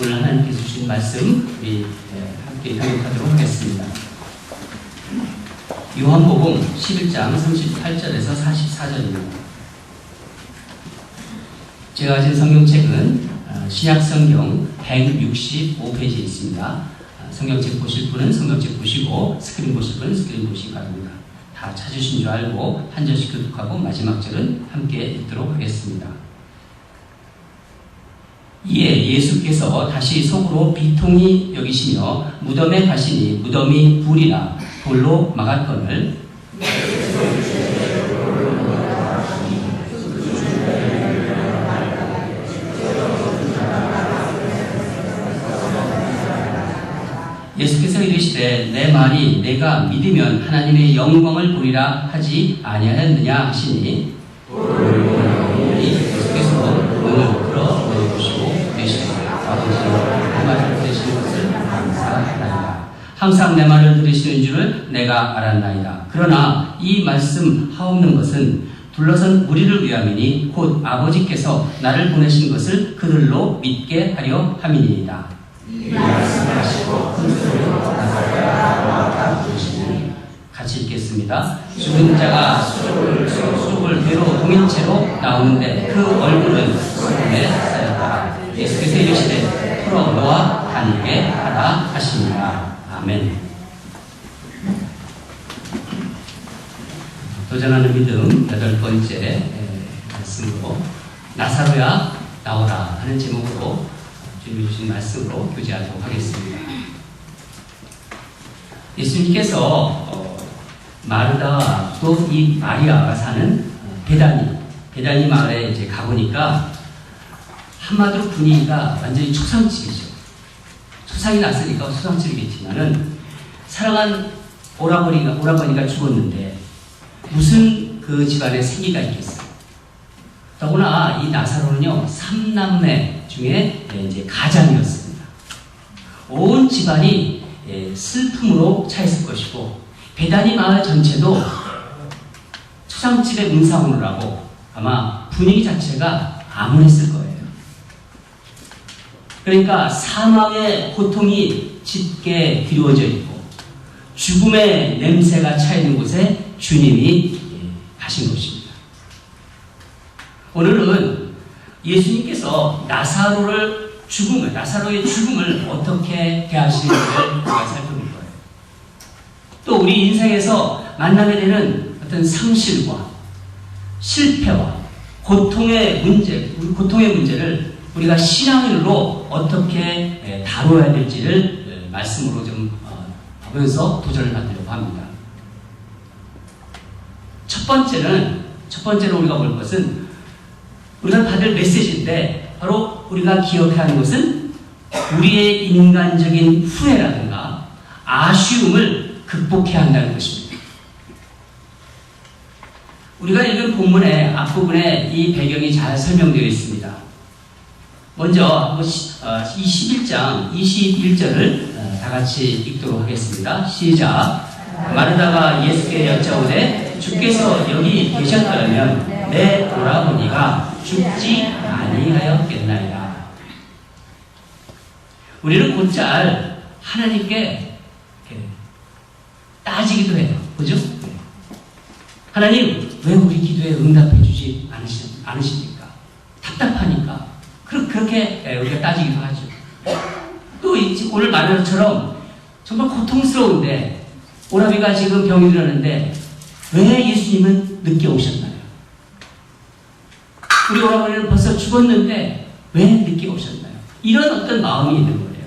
오늘 하나님께서 주신 말씀 우리 함께 교육하도록 하겠습니다. 요한복음 11장 38절에서 44절입니다. 제가 가진 성경책은 신약성경 165페이지에 있습니다. 성경책 보실 분은 성경책 보시고 스크린 보실 분은 스크린 보시기 바랍니다. 다 찾으신 줄 알고 한 절씩 교독하고 마지막 절은 함께 읽도록 하겠습니다. 이에 예수께서 다시 속으로 비통히 여기시며 무덤에 가시니 무덤이 불이라 돌로 막았거늘 예수께서 이르시되 내 말이 내가 믿으면 하나님의 영광을 보리라 하지 아니하였느냐 하시니 예수께서 눈을 들어 보여주시고 계시되 아버지의 그 말을 들으시는 것을 감사하나이다. 항상 내 말을 들으시는 줄을 내가 알았나이다. 그러나 이 말씀 하옵는 것은 둘러선 무리를 위함이니 곧 아버지께서 나를 보내신 것을 그들로 믿게 하려 함이니이다. 이 말씀하시고 큰 소리로 나가야 부르시니 같이 읽겠습니다. 죽은 자가 수족을 배로 동일체로 나오는데 그 얼굴은 손에 쌓였다. 예수께서 이르시되 풀어 놓아 다니게 하라 하시니라. 아멘. 도전하는 믿음 8번째 말씀으로 나사로야 나오라 하는 제목으로 준비해 주신 말씀으로 교제하도록 하겠습니다. 예수님께서 마르다와 또 이 마리아가 사는 베다니 마을에 이제 가보니까 한마디로 분위기가 완전히 초상집이죠. 초상이 났으니까 초상집이겠지만은 사랑한 오라버니가 죽었는데 무슨 그 집안에 생기가 있겠어요. 더구나 이 나사로는요 3남매 중에 이제 가장이었습니다. 온 집안이 슬픔으로 차있을 것이고 베다니 마을 전체도 초상집에 문사 오느라고 아마 분위기 자체가 암울했을 거예요. 그러니까 사망의 고통이 짙게 드리워져 있고 죽음의 냄새가 차있는 곳에 주님이 가신 것입니다. 오늘은 예수님께서 나사로의 죽음을 어떻게 대하시는지를 우리가 살펴볼 거예요. 또 우리 인생에서 만나게 되는 어떤 상실과 실패와 고통의 문제를 우리가 신앙으로 어떻게 다뤄야 될지를 말씀으로 좀 보면서 도전을 받으려고 합니다. 첫 번째로 우리가 볼 것은 우리가 받을 메시지인데 바로 우리가 기억해야 하는 것은 우리의 인간적인 후회라든가 아쉬움을 극복해야 한다는 것입니다. 우리가 읽은 본문의 앞부분에 이 배경이 잘 설명되어 있습니다. 먼저 이 11장 21절을 다 같이 읽도록 하겠습니다. 시작. 마르다가 예수께 여짜오되 주께서 여기 계셨더라면 내 오라버니가 죽지 아니하였겠나이다. 우리는 곧잘 하나님께 따지기도 해요. 그죠? 하나님 왜 우리 기도에 응답해 주지 않으십니까? 답답하니까. 그렇게 우리가 따지기도 하죠. 또 오늘 말한 것처럼 정말 고통스러운데 오라비가 지금 병이 들었는데 왜 예수님은 늦게 오셨나요? 우리 오라버니는 벌써 죽었는데 왜 늦게 오셨나요? 이런 어떤 마음이 있는 거예요.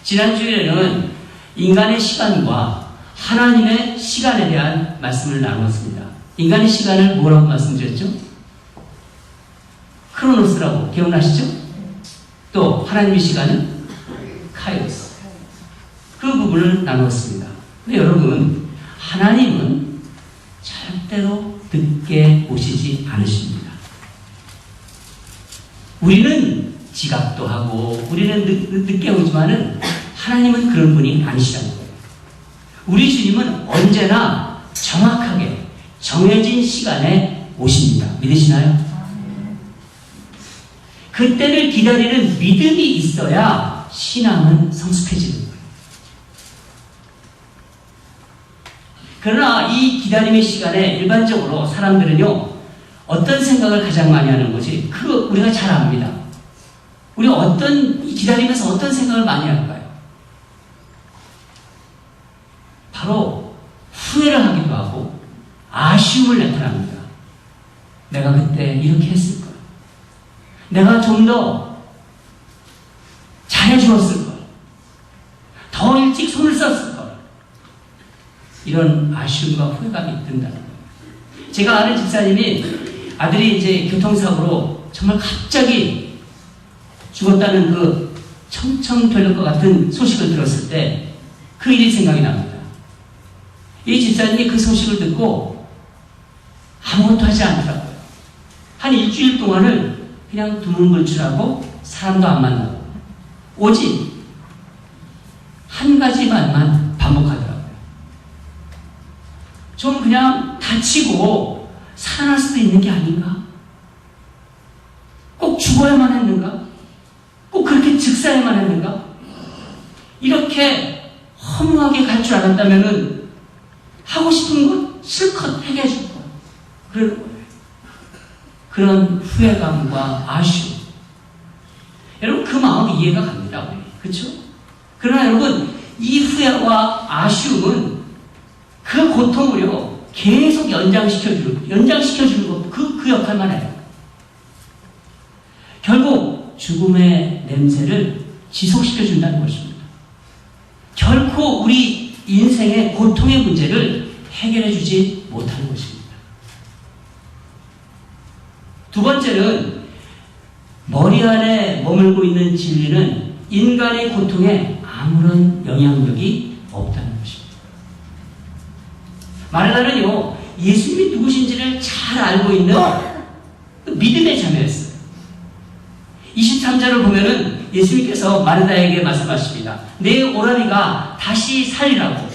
지난주에는 인간의 시간과 하나님의 시간에 대한 말씀을 나누었습니다. 인간의 시간을 뭐라고 말씀드렸죠? 크로노스라고 기억나시죠? 또 하나님의 시간은 카이오스. 그 부분을 나누었습니다. 근데 여러분, 하나님은 절대로 늦게 오시지 않으십니다. 우리는 지각도 하고 우리는 늦게 오지만은 하나님은 그런 분이 아니시라는 거예요. 우리 주님은 언제나 정확하게 정해진 시간에 오십니다. 믿으시나요? 그때를 기다리는 믿음이 있어야 신앙은 성숙해지는 거예요. 그러나 이 기다림의 시간에 일반적으로 사람들은요, 어떤 생각을 가장 많이 하는 거지? 그거 우리가 잘 압니다. 우리가 기다리면서 어떤 생각을 많이 할까요? 바로 후회를 하기도 하고 아쉬움을 나타납니다. 내가 그때 이렇게 했을 걸. 내가 좀 더 잘해주었을 걸. 더 일찍 손을 썼을 걸. 이런 아쉬움과 후회감이 든다는 거예요. 제가 아는 집사님이 아들이 이제 교통사고로 정말 갑자기 죽었다는 그 청천벽력 것 같은 소식을 들었을 때 그 일이 생각이 납니다. 이 집사님이 그 소식을 듣고 아무것도 하지 않더라고요. 한 일주일 동안을 그냥 두문불출하고 사람도 안 만나고 오직 한 가지 말만 반복하더라고요. 좀 그냥 다치고 살아날 수도 있는 게 아닌가? 꼭 죽어야만 했는가? 꼭 그렇게 즉사야만 했는가? 이렇게 허무하게 갈 줄 알았다면은 하고 싶은 것 실컷 해결해 줄 거야. 그러는 거예요. 그런 후회감과 아쉬움. 여러분, 그 마음 이해가 갑니다. 우리. 그렇죠? 그러나 여러분, 이 후회와 아쉬움은 그 고통을요, 계속 연장시켜주는 것, 그 역할만 해요. 결국 죽음의 냄새를 지속시켜준다는 것입니다. 결코 우리 인생의 고통의 문제를 해결해주지 못하는 것입니다. 두 번째는 머리 안에 머물고 있는 진리는 인간의 고통에 아무런 영향력이 없다는 것입니다. 마르다는요, 예수님이 누구신지를 잘 알고 있는 믿음의 자매였어요. 23절을 보면은 예수님께서 마르다에게 말씀하십니다. 내 오라비가 다시 살리라고.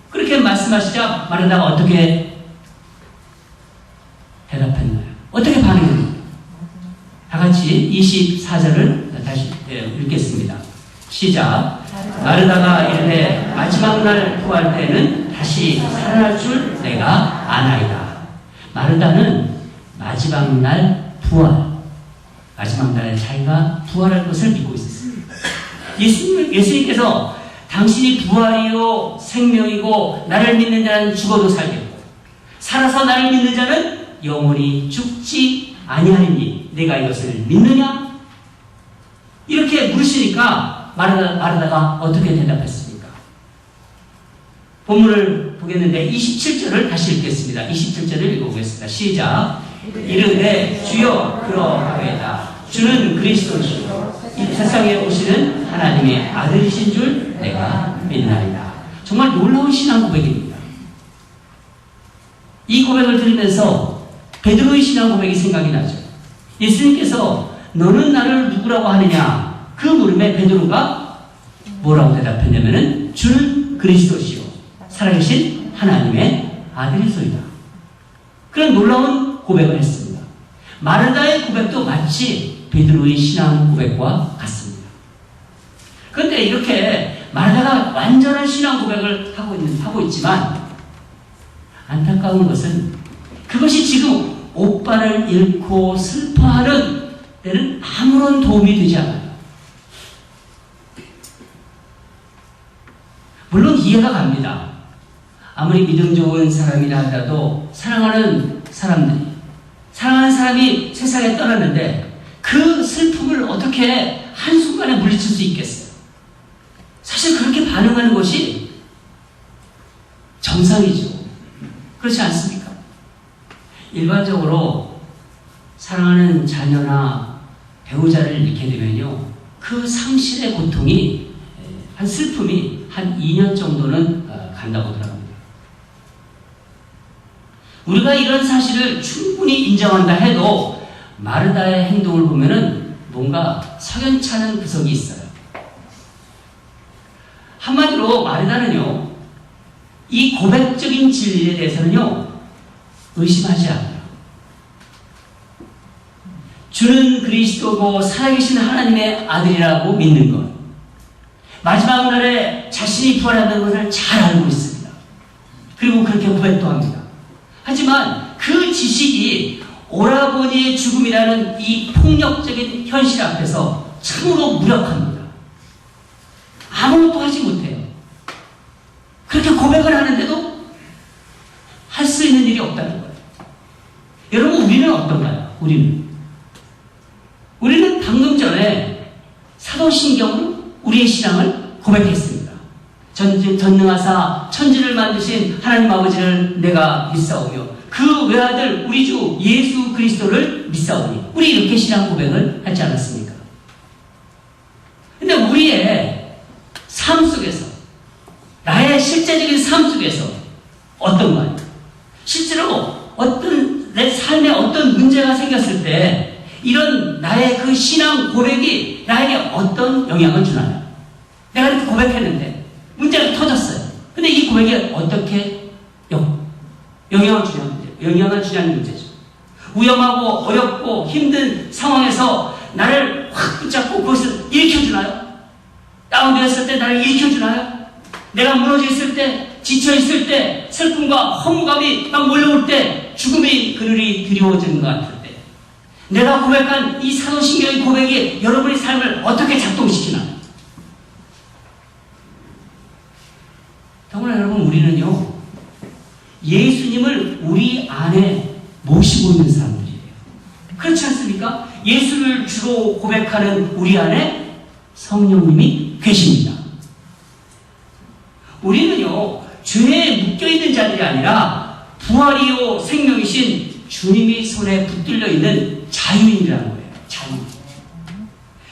그렇게 말씀하시자 마르다가 어떻게 대답했나요? 어떻게 반응했나요? 다 같이 24절을 다시 읽겠습니다. 시작. 마르다가 이르되 마지막 날 부활 때는 다시 살아날 줄 내가 아나이다. 마르다는 마지막 날 부활, 마지막 날에 자기가 부활할 것을 믿고 있었어요. 예수님께서 당신이 부활이요 생명이고 나를 믿는 자는 죽어도 살겠고 살아서 나를 믿는 자는 영원히 죽지 아니하리니 내가 이것을 믿느냐? 이렇게 물으시니까 마르다가 어떻게 대답했습니까? 본문을 보겠는데 27절을 다시 읽겠습니다. 27절을 읽어보겠습니다. 시작. 이르되 주여 그러하겠다. 주는 그리스도시요 이 세상에 오시는 하나님의 아들이신 줄 내가 믿나이다. 정말 놀라운 신앙 고백입니다. 이 고백을 들으면서 베드로의 신앙 고백이 생각이 나죠. 예수님께서 너는 나를 누구라고 하느냐? 그 물음에 베드로가 뭐라고 대답했냐면은 주는 그리스도시요 살아계신 하나님의 아들이소이다. 그런 놀라운 고백을 했습니다. 마르다의 고백도 마치 베드로의 신앙 고백과 같습니다. 그런데 이렇게 마르다가 완전한 신앙 고백을 하고 있지만 안타까운 것은 그것이 지금 오빠를 잃고 슬퍼하는 때는 아무런 도움이 되지 않아요. 물론 이해가 갑니다. 아무리 믿음 좋은 사람이라 하더라도 사랑하는 사람이 세상에 떠났는데 그 슬픔을 어떻게 한순간에 물리칠 수 있겠어요? 사실 그렇게 반응하는 것이 정상이죠. 그렇지 않습니까? 일반적으로 사랑하는 자녀나 배우자를 잃게 되면요, 그 상실의 고통이, 한 슬픔이 한 2년 정도는 간다고 들어갑니다. 우리가 이런 사실을 충분히 인정한다 해도 마르다의 행동을 보면은 뭔가 석연찮은 구석이 있어요. 한마디로 마르다는요, 이 고백적인 진리에 대해서는요, 의심하지 않아요. 주는 그리스도고 살아계신 하나님의 아들이라고 믿는 것. 마지막 날에 자신이 부활한다는 것을 잘 알고 있습니다. 그리고 그렇게 고백도 합니다. 하지만 그 지식이 오라버니의 죽음이라는 이 폭력적인 현실 앞에서 참으로 무력합니다. 아무것도 하지 못해요. 그렇게 고백을 하는데도 할 수 있는 일이 없다는 거예요. 여러분, 우리는 어떤가요? 우리는 방금 전에 사도신경으로 우리의 신앙을 고백했습니다. 전능하사 천지를 만드신 하나님 아버지를 내가 믿사오며 그 외아들 우리 주 예수 그리스도를 믿사오니, 우리 이렇게 신앙 고백을 하지 않았습니까? 근데 우리의 삶 속에서, 나의 실제적인 삶 속에서 어떤가요? 실제로 내 삶에 어떤 문제가 생겼을 때 이런 나의 그 신앙 고백이 나에게 어떤 영향을 주나요? 내가 이렇게 고백했는데 문제가 터졌어요. 근데 이 고백에 어떻게 영향을 주냐는 문제죠. 위험하고 어렵고 힘든 상황에서 나를 확 붙잡고 그것을 일으켜주나요? 다운되었을 때 나를 일으켜주나요? 내가 무너져 있을 때, 지쳐 있을 때, 슬픔과 허무감이 막 몰려올 때, 죽음의 그늘이 드리워지는 것 같을 때, 내가 고백한 이 사도신경의 고백이 여러분의 삶을 어떻게 작동시키나요? 더구나 여러분, 우리는요, 예수님을 우리 안에 모시고 있는 사람들이에요. 그렇지 않습니까? 예수를 주로 고백하는 우리 안에 성령님이 계십니다. 우리는요, 죄에 묶여있는 자들이 아니라 부활이요 생명이신 주님이 손에 붙들려 있는 자유인이라는 거예요. 자유인.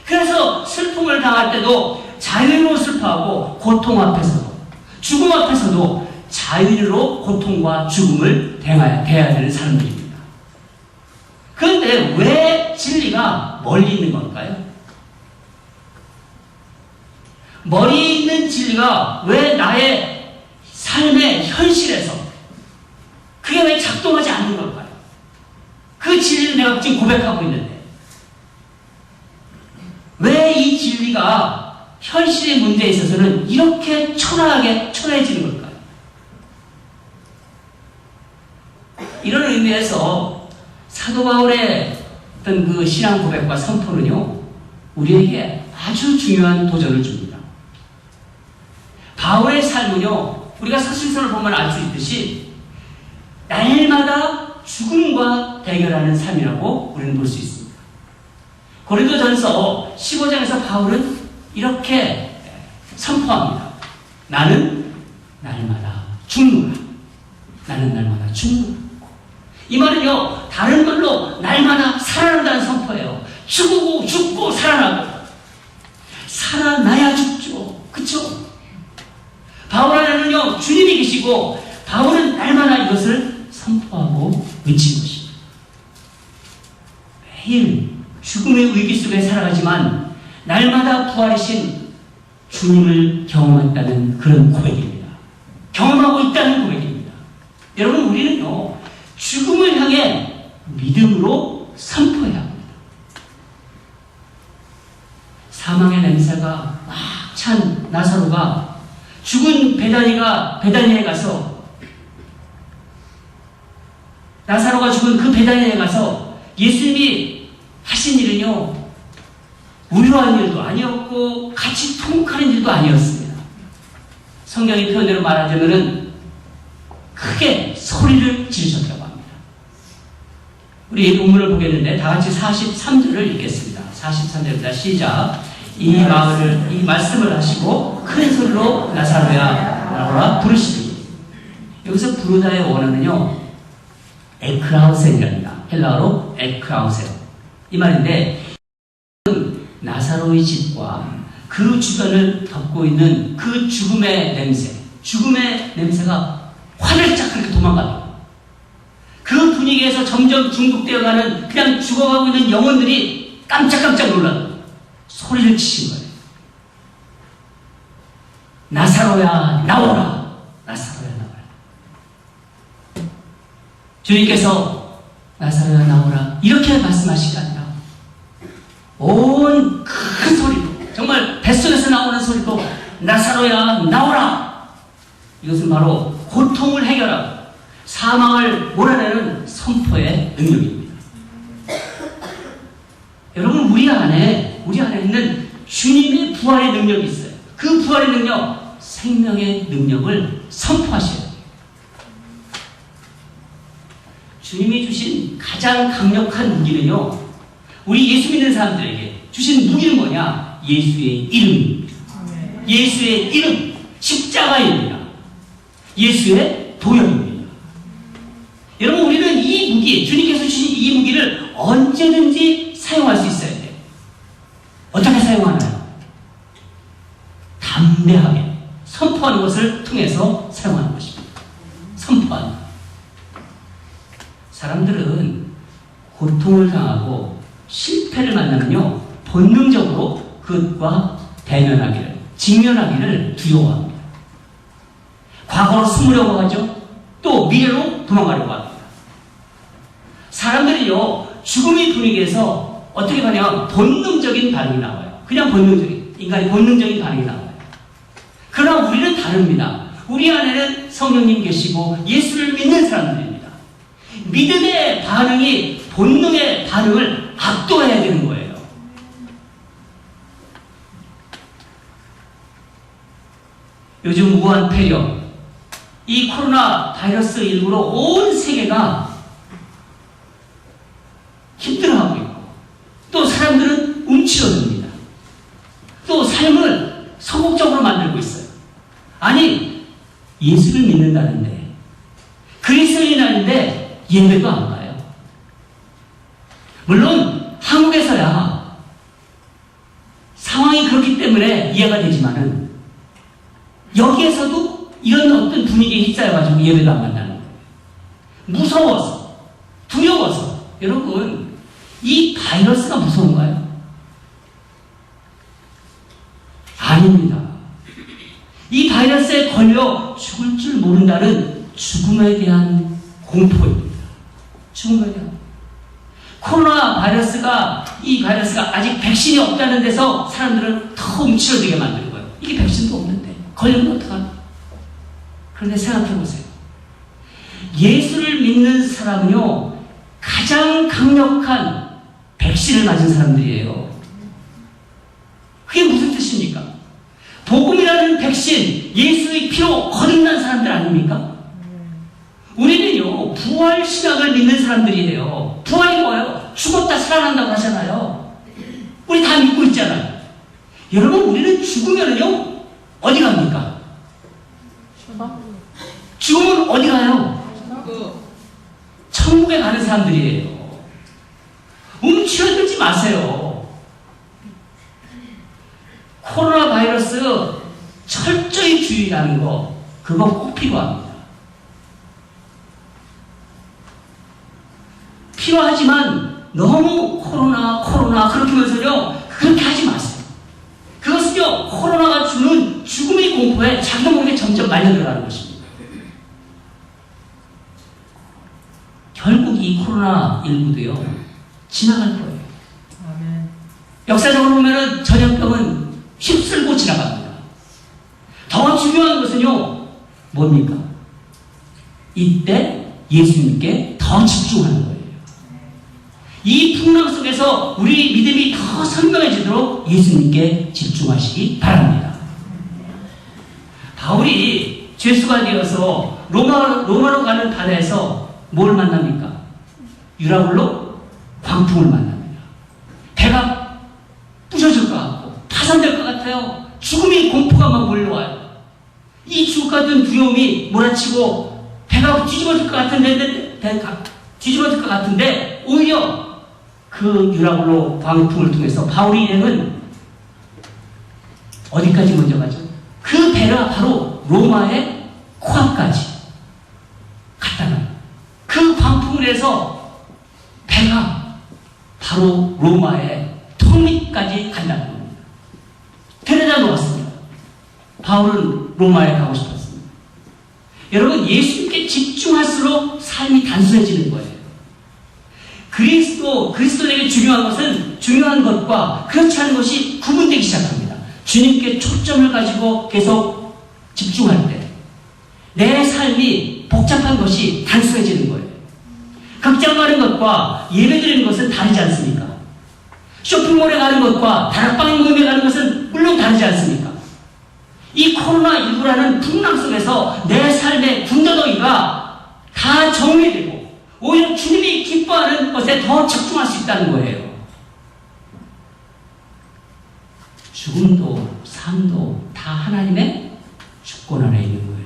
그래서 슬픔을 당할 때도 자유인으로 슬퍼하고, 고통 앞에서도, 죽음 앞에서도 자유인으로 고통과 죽음을 대해야 되는 사람들입니다. 그런데 왜 진리가 멀리 있는 걸까요? 멀리 있는 진리가 왜 나의 삶의 현실에서 그게 왜 작동하지 않는 걸까요? 그 진리를 내가 지금 고백하고 있는데 왜 이 진리가 현실의 문제에 있어서는 이렇게 초라해지는 걸까요? 이런 의미에서 사도 바울의 어떤 그 신앙 고백과 선포는요, 우리에게 아주 중요한 도전을 줍니다. 바울의 삶은요, 우리가 서신서를 보면 알 수 있듯이 날마다 죽음과 대결하는 삶이라고 우리는 볼 수 있습니다. 고린도전서 15장에서 바울은 이렇게 선포합니다. 나는 날마다 죽노라. 나는 날마다 죽노라. 이 말은요, 다른 말로 날마다 살아난다는 선포예요. 죽고 살아나고. 살아나야 죽죠. 그쵸? 바울 안에는요, 주님이 계시고, 바울은 날마다 이것을 선포하고 외친 것입니다. 매일 죽음의 위기 속에 살아가지만, 날마다 부활이신 주님을 경험했다는 그런 고백입니다. 경험하고 있다는 고백입니다. 여러분, 우리는요, 죽음을 향해 믿음으로 선포해야 합니다. 사망의 냄새가 막 찬 나사로가 죽은 베다니아에 가서, 나사로가 죽은 그 베다니아에 가서 예수님이 하신 일은요, 우려한 일도 아니었고 같이 통곡하는 일도 아니었습니다. 성경의 표현대로 말하자면은 크게 소리를 지르셨다고 합니다. 우리 본문을 보겠는데 다 같이 43절을 읽겠습니다. 43절입니다. 시작. 이 말씀을 하시고 큰 소리로 나사로야 나오라 부르시니. 여기서 부르다의 원어는요, 에크라우센이랍니다. 헬라어로 에크라우센. 이 말인데, 나사로의 집과 그 주변을 덮고 있는 그 죽음의 냄새가 화들짝 그렇게 도망가요. 그 분위기에서 점점 중독되어가는, 그냥 죽어가고 있는 영혼들이 깜짝깜짝 놀라요. 소리를 치신 거예요. 나사로야 나오라. 나사로야 나오라. 주님께서 나사로야 나오라 이렇게 말씀하신 게 아니라 나사로야 나오라. 이것은 바로 고통을 해결하고 사망을 몰아내는 선포의 능력입니다. 여러분, 우리 안에 있는 주님의 부활의 능력이 있어요. 그 부활의 능력, 생명의 능력을 선포하셔야 돼요. 주님이 주신 가장 강력한 무기는요, 우리 예수 믿는 사람들에게 주신 무기는 뭐냐? 예수의 이름입니다. 예수의 이름, 십자가입니다. 예수의 도역입니다. 여러분, 우리는 이 무기, 주님께서 주신 이 무기를 언제든지 사용할 수 있어야 돼요. 어떻게 사용하나요? 담대하게 선포하는 것을 통해서 사용하는 것입니다. 선포하는. 사람들은 고통을 당하고 실패를 만나면요, 본능적으로 그것과 대면하기를, 직면하기를 두려워합니다. 과거로 숨으려고 하죠. 또 미래로 도망가려고 합니다. 사람들이요, 죽음의 분위기에서 어떻게 하냐면 본능적인 반응이 나와요. 그냥 본능적인, 인간의 본능적인 반응이 나와요. 그러나 우리는 다릅니다. 우리 안에는 성령님 계시고 예수를 믿는 사람들입니다. 믿음의 반응이 본능의 반응을 압도해야 되는 거예요. 요즘 우한 폐렴, 이 코로나 바이러스 일부로 온 세계가 힘들어하고 있고, 또 사람들은 움츠러듭니다. 또 삶을 소극적으로 만들고 있어요. 아니, 예수를 믿는다는데, 그리스도인인데 예배도 안 가요. 물론 한국에서야 상황이 그렇기 때문에 이해가 되지만은, 여기에서도 이런 어떤 분위기에 휩싸여가지고 예배도 안 간다는 거예요. 무서워서, 두려워서. 여러분, 이 바이러스가 무서운가요? 아닙니다. 이 바이러스에 걸려 죽을 줄 모른다는 죽음에 대한 공포입니다. 죽음에 대한. 코로나 바이러스가, 이 바이러스가 아직 백신이 없다는 데서 사람들은 더 움츠러들게 만드는 거예요. 이게 백신도 없는데 걸리면 어떡하나? 그런데 생각해보세요. 예수를 믿는 사람은요, 가장 강력한 백신을 맞은 사람들이에요. 그게 무슨 뜻입니까? 복음이라는 백신, 예수의 피로 거듭난 사람들 아닙니까? 우리는요, 부활신학을 믿는 사람들이에요. 부활이 뭐예요? 죽었다 살아난다고 하잖아요. 우리 다 믿고 있잖아요. 여러분, 우리는 죽으면요, 어디 갑니까? 죽으면 어디 가요? 천국에 가는 사람들이에요. 움츠러들지 마세요. 코로나 바이러스 철저히 주의하는 거, 그거 꼭 필요합니다. 필요하지만 너무 코로나 그렇게 하면서요, 그렇게 하지 마세요. 그것은요, 코로나가 주는 죽음의 공포에 자기 몸에 점점 말려들어가는 것입니다. 결국 이 코로나19도요, 지나갈 거예요. 아멘. 역사적으로 보면은 전염병은 휩쓸고 지나갑니다. 더 중요한 것은요, 뭡니까? 이때 예수님께 더 집중하는 거예요. 이 풍랑 속에서 우리 믿음이 더 선명해지도록 예수님께 집중하시기 바랍니다. 바울이 죄수가 되어서 로마로 가는 바다에서 뭘 만납니까? 유라굴로 광풍을 만납니다. 배가 부셔질 것 같고 파산될 것 같아요. 죽음의 공포가 막 몰려와요. 이 죽을 것 같은 두려움이 몰아치고 배가 뒤집어질 것 같은데 오히려 그 유라굴로 광풍을 통해서 바울의 일행은 어디까지 먼저 가죠? 그 배가 바로 로마의 코앞까지 갔다 놔요. 그 광풍을 해서 배가 바로 로마의 턱밑까지 간다는 겁니다. 데려다 놓았습니다. 바울은 로마에 가고 싶었습니다. 여러분, 예수님께 집중할수록 삶이 단순해지는 거예요. 그리스도에게 중요한 것은 중요한 것과 그렇지 않은 것이 구분되기 시작합니다. 주님께 초점을 가지고 계속 집중할 때 내 삶이 복잡한 것이 단순해지는 거예요. 극장 가는 것과 예배 드리는 것은 다르지 않습니까? 쇼핑몰에 가는 것과 다락방 모임에 가는 것은 물론 다르지 않습니까? 이 코로나19라는 풍랑 속에서 내 삶의 군더더기가 다 정리되고 오히려 주님이 기뻐하는 것에 더 집중할 수 있다는 거예요. 죽음도 삶도 다 하나님의 주권 안에 있는 거예요.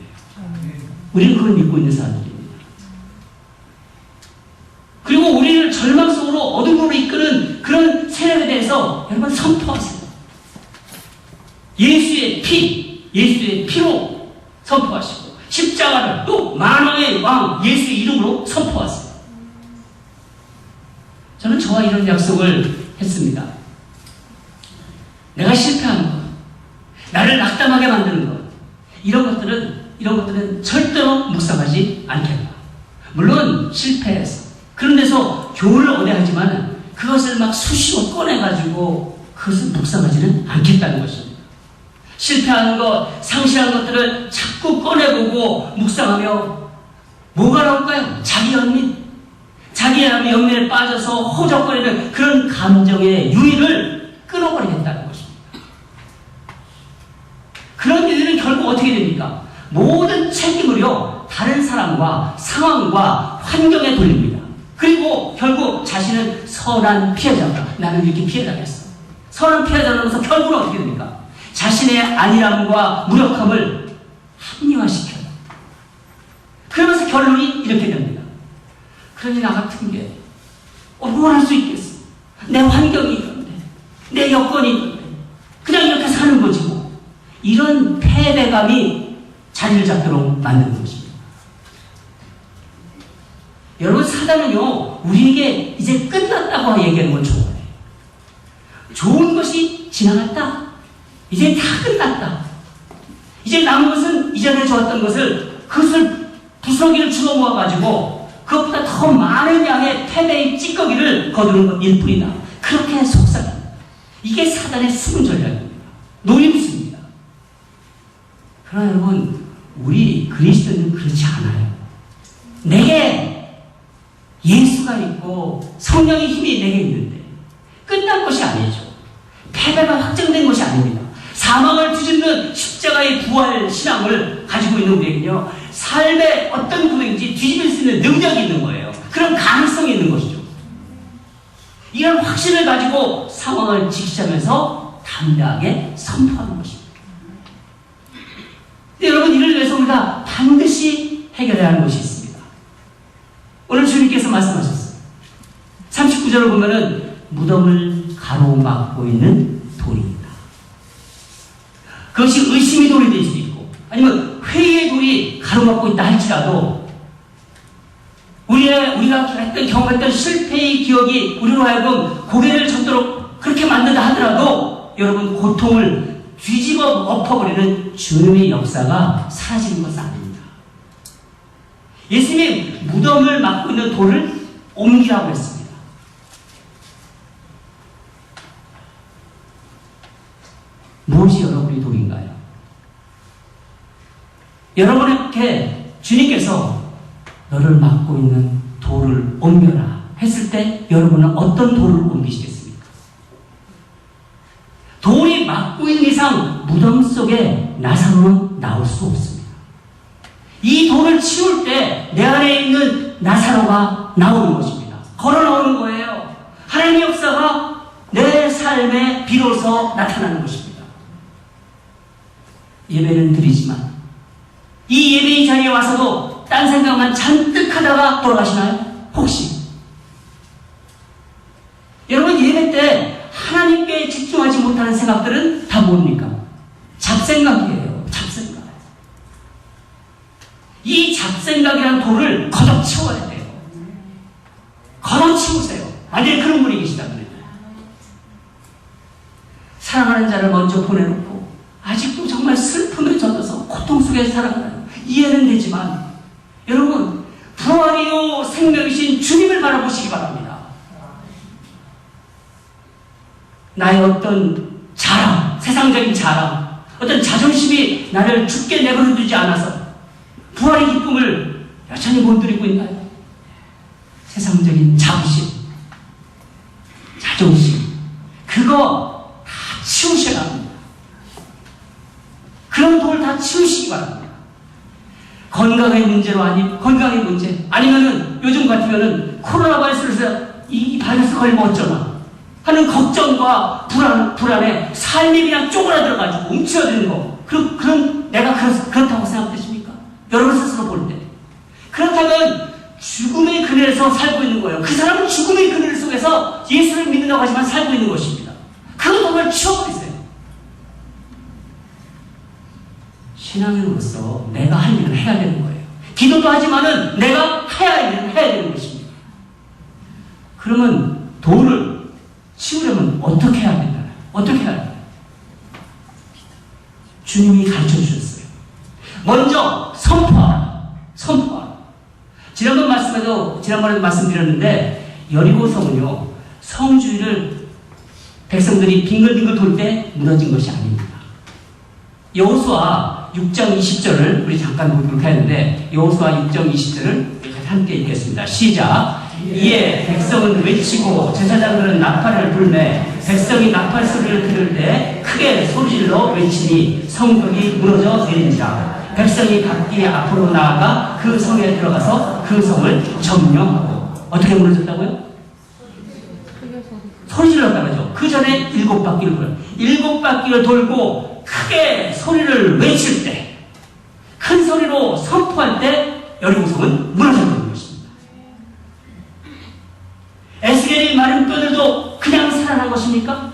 우리는 그걸 믿고 있는 사람들입니다. 그리고 우리를 절망 속으로 어둠으로 이끄는 그런 세력에 대해서 여러분 선포하세요. 예수의 피로 선포하시고 십자가를 또 만왕의 왕 예수의 이름으로 선포하세요. 저는 저와 이런 약속을 했습니다. 내가 실패하는 것, 나를 낙담하게 만드는 것, 이런 것들은 절대로 묵상하지 않겠다. 물론 실패해서 그런 데서 교훈을 얻어야 하지만 그것을 막 수시로 꺼내가지고 그것을 묵상하지는 않겠다는 것입니다. 실패하는 것, 상실한 것들을 자꾸 꺼내보고 묵상하며 뭐가 나올까요? 자기 연민에 빠져서 호적거리는 그런 감정의 유의를 끊어버리겠다는 것입니다. 그런 일들은 결국 어떻게 됩니까? 모든 책임을요 다른 사람과 상황과 환경에 돌립니다. 그리고 결국 자신은 선한 피해자다. 나는 이렇게 피해자겠어. 선한 피해자라면서 결국은 어떻게 됩니까? 자신의 안일함과 무력함을 합리화시켜요. 그러면서 결론이 이렇게 됩니다. 그러니 나 같은 게 뭘 할 수 있겠어. 내 환경이 이런데, 내 여건이 이런데 그냥 이렇게 사는 거지 뭐. 이런 패배감이 자리를 잡도록 만드는 것입니다. 여러분, 사단은요 우리에게 이제 끝났다고 얘기하는 걸 좋아해요. 좋은 것이 지나갔다. 이제 다 끝났다. 이제 남은 것은 이전에 좋았던 그것을 부스러기를 주워 모아가지고 그것보다 더 많은 양의 패배의 찌꺼기를 거두는 것일 뿐이다. 그렇게 속삭입니다. 이게 사단의 숨은 전략입니다. 노임수입니다. 그러나 여러분, 우리 그리스도인은 그렇지 않아요. 내게 예수가 있고 성령의 힘이 내게 있는데 끝난 것이 아니죠. 패배가 확정된 것이 아닙니다. 사망을 뒤집는 십자가의 부활 신앙을 가지고 있는 우리에게는요, 삶의 어떤 구멍인지 뒤집을 수 있는 능력이 있는 거예요. 그런 가능성이 있는 것이죠. 이런 확신을 가지고 상황을 직시하면서 담대하게 선포하는 것입니다. 근데 여러분, 이를 위해서 우리가 반드시 해결해야 하는 것이 있습니다. 오늘 주님께서 말씀하셨어요. 39절을 보면은 무덤을 가로막고 있는 돌이 있다. 그것이 의심의 돌이 될 수도 있고 아니면 회의의 돌이 가로막고 있다 할지라도 우리가 했던 경험했던 실패의 기억이 우리로 하여금 고개를 젓도록 그렇게 만든다 하더라도 여러분, 고통을 뒤집어 엎어버리는 주님의 역사가 사라지는 것은 아닙니다. 예수님이 무덤을 막고 있는 돌을 옮기라고 했습니다. 무엇이 여러분의 돌인가요? 여러분에게 주님께서 너를 막고 있는 돌을 옮겨라 했을 때 여러분은 어떤 돌을 옮기시겠습니까? 돌이 막고 있는 이상 무덤 속에 나사로는 나올 수 없습니다. 이 돌을 치울 때 내 안에 있는 나사로가 나오는 것입니다. 걸어 나오는 거예요. 하나님의 역사가 내 삶에 비로소 나타나는 것입니다. 예배는 드리지만 이 예배의 자리에 와서도 딴 생각만 잔뜩 하다가 돌아가시나요? 혹시? 여러분, 예배 때 하나님께 집중하지 못하는 생각들은 다 뭡니까? 잡생각이에요. 잡생각. 이 잡생각이라는 돌을 걷어치워야 돼요. 걷어치우세요. 만약에 그런 분이 계시다면. 사랑하는 자를 먼저 보내놓고 아직도 정말 슬픔에 젖어서 고통 속에 살아가요. 이해는 되지만 여러분, 부활이요 생명이신 주님을 바라보시기 바랍니다. 나의 어떤 자랑, 세상적인 자랑, 어떤 자존심이 나를 죽게 내버려 두지 않아서 부활의 기쁨을 여전히 못 누리고 있나요? 세상적인 자부심, 자존심, 그거 다 치우셔야 합니다. 그런 돌 다 치우시기 바랍니다. 건강의 문제로 건강의 문제, 아니면은 요즘 같으면은 코로나 바이러스에서 이 바이러스 걸리면 어쩌나 하는 걱정과 불안에 삶이 그냥 쪼그라들어가지고 움츠러드는 거, 그런 내가 그렇다고 생각되십니까? 여러분 스스로 볼 때. 그렇다면 죽음의 그늘에서 살고 있는 거예요. 그 사람은 죽음의 그늘 속에서 예수를 믿는다고 하지만 살고 있는 것입니다. 그거 정말 치워버리세요. 신앙인으로서 내가 할 일을 해야 되는 거예요. 기도도 하지만은 내가 해야 할 일을 해야 되는 것입니다. 그러면 돌을 치우려면 어떻게 해야 되나요? 어떻게 해야 되나요? 주님이 가르쳐 주셨어요. 먼저 선포하라. 선포하라. 지난번에 말씀드렸는데 여리고성은요, 성주를 백성들이 빙글빙글 돌 때 무너진 것이 아닙니다. 여호수아 6장 20절을 우리 잠깐 보도록 하는데, 여호수아 6장 20절을 함께 읽겠습니다. 시작. 이에 백성은 외치고 제사장들은 나팔을 불매 백성이 나팔 소리를 들을 때 크게 소리질러 외치니 성벽이 무너져 내린지라. 백성이 각기 앞으로 나아가 그 성에 들어가서 그 성을 점령하고. 어떻게 무너졌다고요? 소리 질렀다고 하죠. 그 전에 7바퀴를 돌아요. 7바퀴를 돌고 크게 소리를 외칠 때, 큰 소리로 선포할 때 여리고성은 무너졌던 것입니다. 에스겔이 마른 뼈들도 그냥 살아난 것입니까?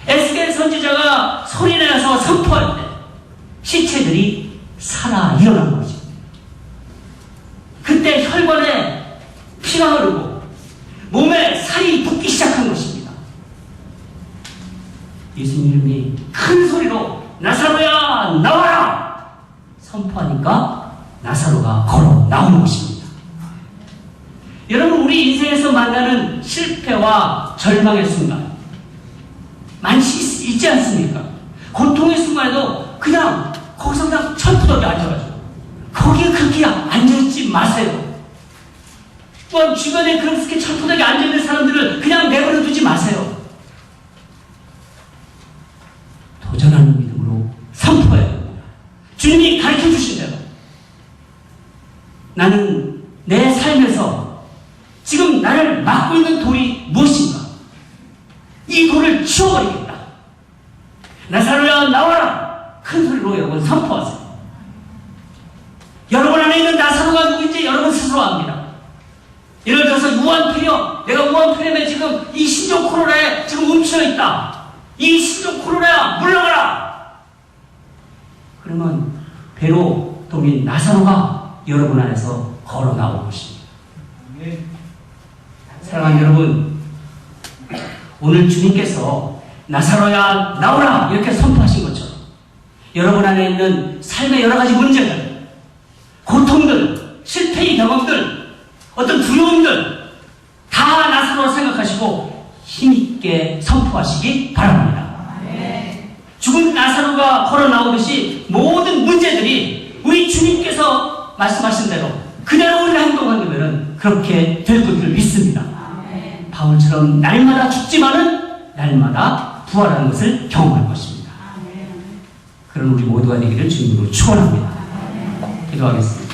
에스겔 선지자가 소리내서 선포할 때 시체들이 살아 일어난 것입니다. 그때 혈관에 피가 흐르고 몸에 살이 붙기 시작한 것입니다. 예수님이 큰 소리로 나사로야 나와라 선포하니까 나사로가 걸어 나오는 것입니다. 여러분, 우리 인생에서 만나는 실패와 절망의 순간 많이 있지 않습니까? 고통의 순간에도 그냥 거기서 그냥 철푸덕이 앉아가지고 거기에 그렇게 앉아있지 마세요. 또한 주변에 그렇게 철푸덕이 앉아있는 사람들을 그냥 내버려 두지 마세요. 도전하는 믿음으로 선포해야 됩니다. 주님이 가르쳐 주신 대로 나는 내 삶에서 지금 나를 막고 있는 돌이 무엇인가? 이 돌을 치워버리겠다. 나사로야 나와라! 큰 소리로 여러분 선포하세요. 여러분 안에 있는 나사로가 누구인지 여러분 스스로 압니다. 예를 들어서 무한폐렴, 내가 무한폐렴에 지금 이 신종 코로나에 지금 움츠러있다. 이 신종 코로나야 물러가라! 그러면 배로 동인 나사로가 여러분 안에서 걸어 나올 것입니다. 사랑하는 여러분, 오늘 주님께서 나사로야 나오라 이렇게 선포하신 것처럼 여러분 안에 있는 삶의 여러 가지 문제들, 고통들, 실패의 경험들, 어떤 두려움들 다 나사로라 생각하시고 힘있게 선포하시기 바랍니다. 죽은 나사로가 걸어 나오듯이 모든 문제들이 우리 주님께서 말씀하신 대로 그대로 우리가 행동한다면 그렇게 될 것을 믿습니다. 바울처럼 날마다 죽지만은 날마다 부활하는 것을 경험할 것입니다. 그런 우리 모두가 되기를 주님으로 축원합니다. 기도하겠습니다.